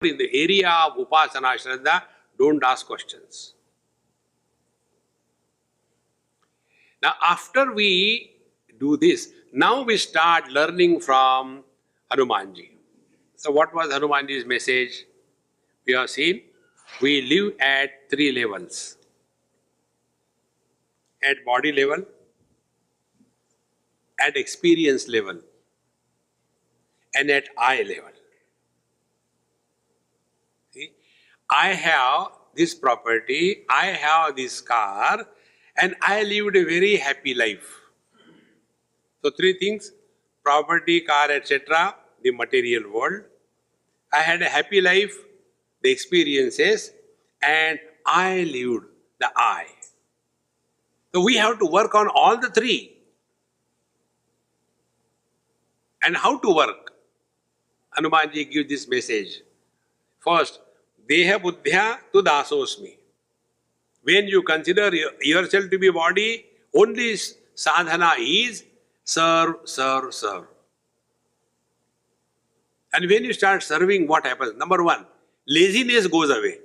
in the area of Upasana Shraddha, don't ask questions. Now, after we do this, now we start learning from Hanumanji. So, what was Hanumanji's message? We have seen we live at 3 levels: at body level, at experience level, and at I level. See? I have this property, I have this car, and I lived a very happy life. So 3 things: property, car, etc., the material world. I had a happy life, the experiences, and I lived the I. So we have to work on all the 3. And how to work? Hanumanji gives this message. First, Deha Buddhya tu dasosmi. When you consider yourself to be body, only sadhana is serve, serve, serve. And when you start serving, what happens? Number 1, laziness goes away.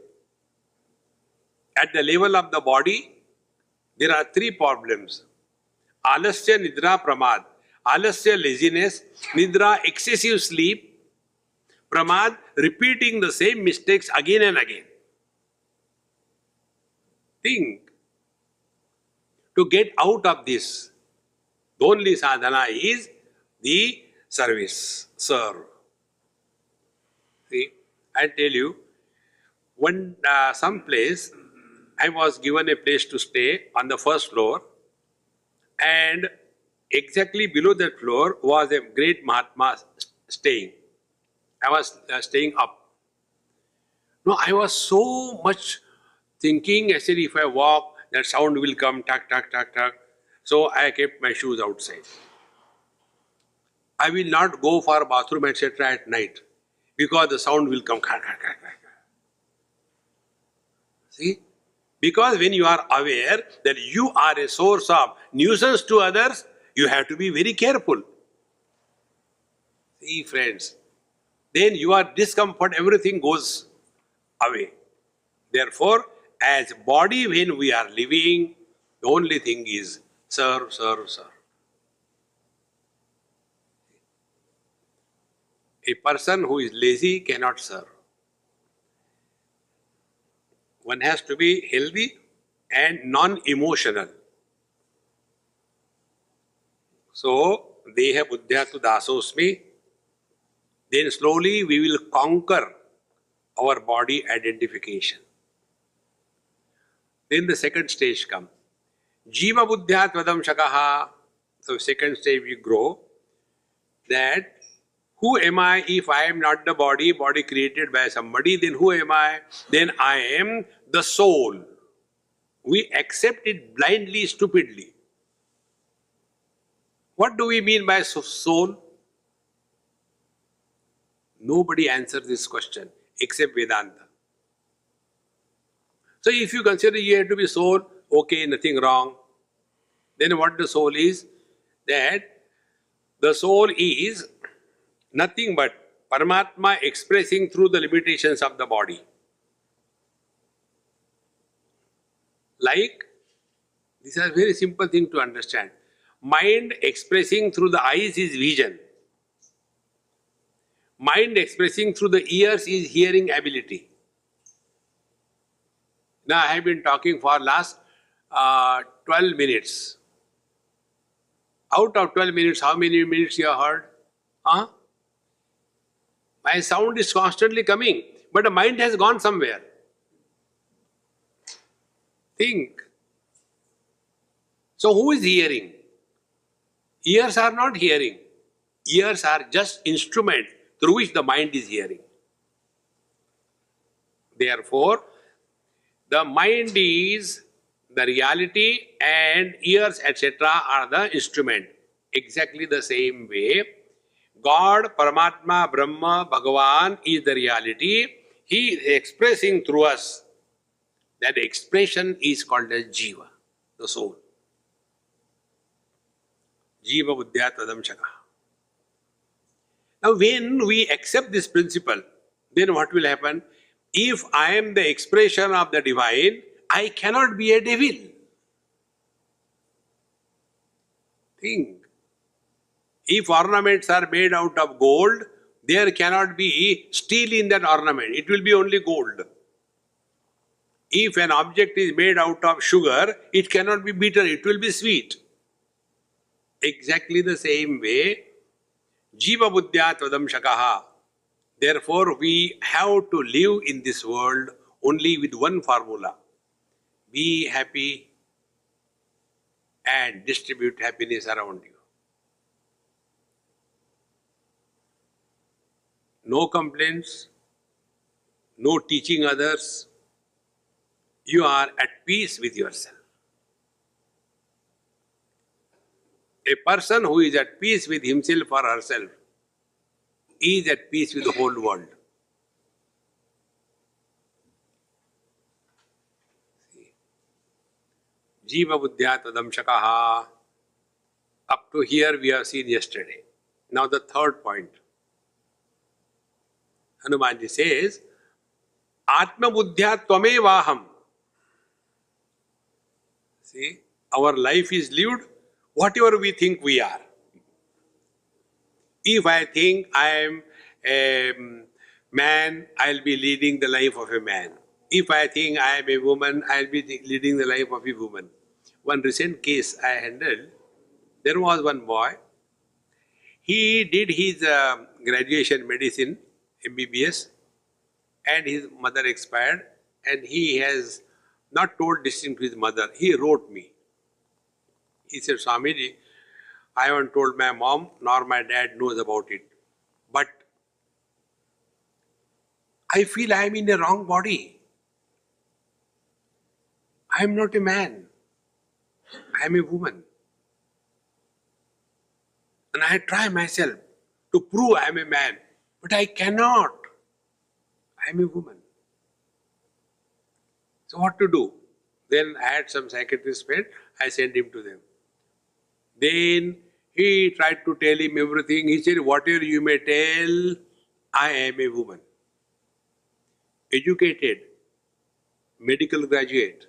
At the level of the body, there are 3 problems. Alasya, Nidra, Pramad. Alasya, laziness. Nidra, excessive sleep. Pramad, repeating the same mistakes again and again. Think. To get out of this, the only sadhana is the service, serve. See, I tell you, one some place, I was given a place to stay on the first floor, and exactly below that floor was a great Mahatma staying. I was staying up. No, I was so much thinking, I said, if I walk, that sound will come, tuck, tuck, tuck, tuck. So I kept my shoes outside. I will not go for bathroom, etc. at night, because the sound will come. See? Because when you are aware that you are a source of nuisance to others, you have to be very careful. See, friends, then your discomfort, everything goes away. Therefore, as body, when we are living, the only thing is serve, serve, serve. A person who is lazy cannot serve. One has to be healthy and non-emotional. So, Deha Buddhya tu dasosmi. Then slowly we will conquer our body identification. Then the second stage comes. Jiva Buddhya tvadam shakaha. So second stage we grow. That who am I if I am not the body, body created by somebody, then who am I? Then I am the soul. We accept it blindly, stupidly. What do we mean by soul? Nobody answers this question except Vedanta. So if you consider you have to be soul, okay, nothing wrong. Then what the soul is? That the soul is nothing but Paramatma expressing through the limitations of the body. Like, these are very simple things to understand. Mind expressing through the eyes is vision. Mind expressing through the ears is hearing ability. Now I have been talking for last 12 minutes. Out of 12 minutes, how many minutes you have heard? Huh? My sound is constantly coming, but the mind has gone somewhere. Think. So who is hearing? Ears are not hearing. Ears are just instrument through which the mind is hearing. Therefore, the mind is the reality and ears, etc. are the instrument. Exactly the same way, God, Paramatma, Brahma, Bhagavan is the reality. He is expressing through us. That expression is called as Jiva, the soul. Jiva Buddhya Tadam Shaka. Now when we accept this principle, then what will happen? If I am the expression of the divine, I cannot be a devil. Think. If ornaments are made out of gold, there cannot be steel in that ornament. It will be only gold. If an object is made out of sugar, it cannot be bitter, it will be sweet. Exactly the same way, Jiva Buddhya Tvadamshakaha. Therefore, we have to live in this world only with one formula. Be happy and distribute happiness around you. No complaints, no teaching others. You are at peace with yourself. A person who is at peace with himself or herself is at peace with the whole world. Jiva Buddhya Tadamshakaha. Up to here we have seen yesterday. Now the third point. Hanumanji says, Atma Buddhya Tvamevaham. See, our life is lived whatever we think we are. If I think I am a man, I'll be leading the life of a man. If I think I am a woman, I'll be leading the life of a woman. One recent case I handled, there was one boy. He did his graduation medicine, MBBS, and his mother expired, and he has not told this thing to his mother. He wrote me. He said, Swamiji, I haven't told my mom, nor my dad knows about it. But I feel I am in a wrong body. I am not a man. I am a woman. And I try myself to prove I am a man. But I cannot. I am a woman. So what to do? Then I had some psychiatrist friend, I sent him to them. Then he tried to tell him everything. He said, whatever you may tell, I am a woman. Educated, medical graduate.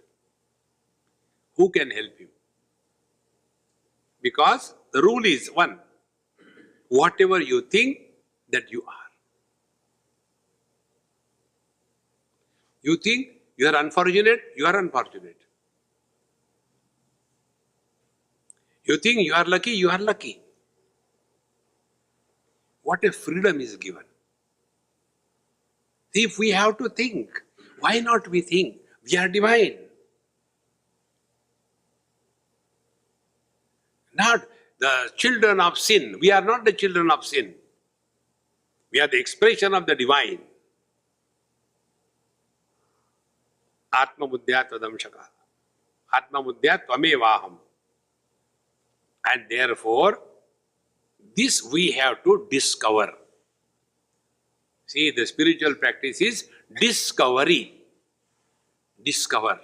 Who can help him? Because the rule is one, whatever you think, that you are. You think you are unfortunate, you are unfortunate. You think you are lucky, you are lucky. What a freedom is given. If we have to think, why not we think? We are divine. Not the children of sin. We are not the children of sin. We are the expression of the divine. Atma Buddhya Tvadamshaka. Atma Buddhya Tvamevaham. And therefore, this we have to discover. See, the spiritual practice is discovery. Discover.